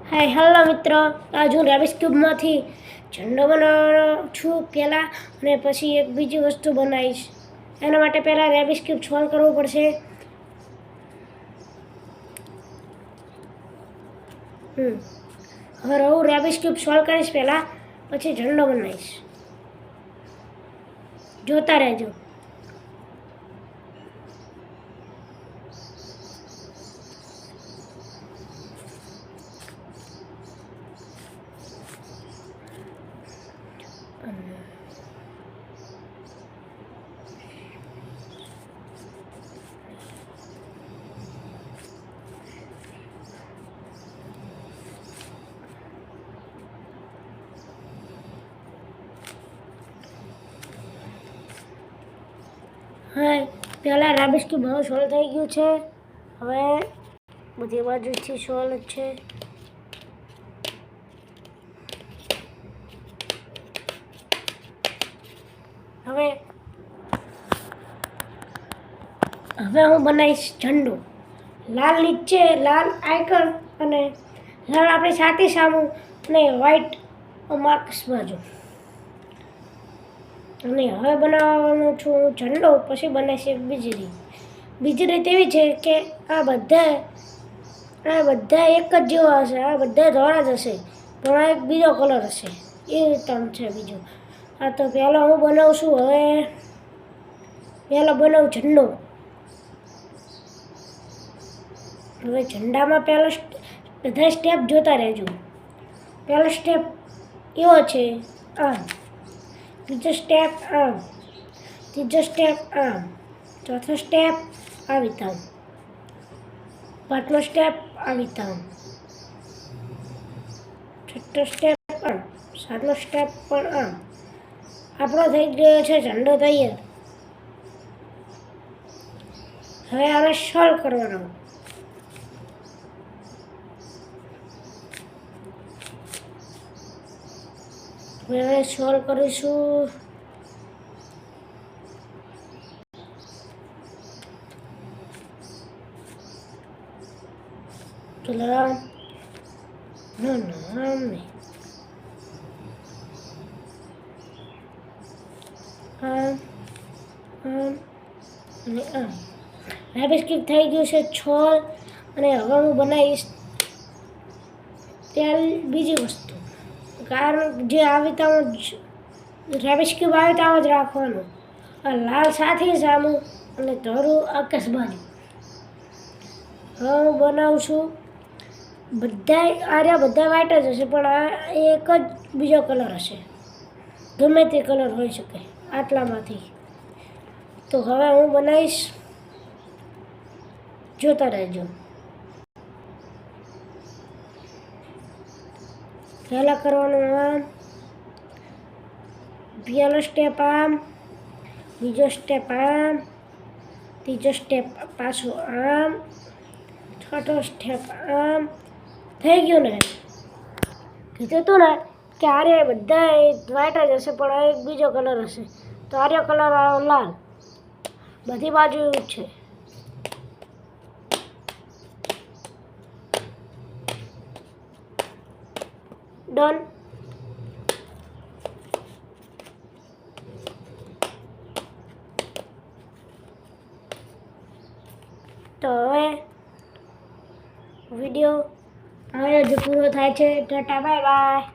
Hi hello મિત્રો, આજ હું રેબિસ ક્યુબમાંથી ઝંડો બનાવવાનો છું પહેલાં, અને પછી એક બીજી વસ્તુ બનાવીશ. એના માટે પહેલાં રેબિસ ક્યુબ સોલ્વ કરવું પડશે. હવે હું રેબિસ ક્યુબ સોલ્વ કરીશ પહેલાં, પછી ઝંડો બનાવીશ. જોતા રહેજો. હા, પહેલાં રેબિસ ક્યુબ હવે સોલ્વ થઈ ગયું છે. હવે બધી બાજુથી સોલ્વ છે. હવે હું બનાવીશ ઝંડો. લાલ નીચે, લાલ આઇકન અને લાલ આપણી સાથે સામું અને વ્હાઈટ માર્ક્સ બાજુ. અને હવે બનાવવાનો છું ઝંડો, પછી બનાવીશ એક બીજી રીત એવી છે કે આ બધા એક જ જેવા હશે, આ બધા ધોળા જ હશે, પણ આ એક બીજો કલર હશે. એ રીતનું છે બીજું. આ તો પહેલાં હું બનાવું છું. હવે પહેલાં બનાવું ઝંડો. હવે ઝંડામાં પહેલો બધા સ્ટેપ જોતા રહેજો. પહેલો સ્ટેપ એવો છે આમ, બીજો સ્ટેપ આમ, ત્રીજો સ્ટેપ આમ, ચોથો સ્ટેપ આવી રીતના, પાંચમો સ્ટેપ આવી રીતના, છઠ્ઠો સ્ટેપ આમ, સાતમો સ્ટેપ પણ આમ. આપણો થઈ ગયો છે ઝંડો તૈયાર. હવે આને સોલ્વ કરવાનો. હવે સોલ્વ કરીશું. ચલો, નહીં અને રેબિસ ક્યુબ થઈ ગયું છે છોલ. અને હવે હું બનાવીશ તેલ બીજી વસ્તુ. કારણ જે આવી રીતે રેબિસ ક્યુબ આવી ત્યાં જ રાખવાનું. લાલ સાથે સામું અને ધોળું આકાશ બાજુ. હવે હું બનાવું છું બધા વ્હાઈટ જ હશે, પણ આ એક જ બીજો કલર હશે. ગમે તે કલર હોઈ શકે આટલામાંથી. તો હવે હું બનાવીશ, જોતા રહેજો. પહેલાં કરવાનું આમ, પહેલો સ્ટેપ આમ, બીજો સ્ટેપ આમ, ત્રીજો સ્ટેપ પાછો આમ, છઠ્ઠો સ્ટેપ આમ. થઈ ગયું ને? કીધું હતું ને કે આરે બધા વ્હાઈટ જ હશે, પણ આ એક બીજો કલર હશે. તો આર્યો કલર આવ્યો લાલ. બધી બાજુ એવું જ છે. ડન. તો હવે વિડીયો હવે જ પૂરો થાય છે. Tata, bye bye.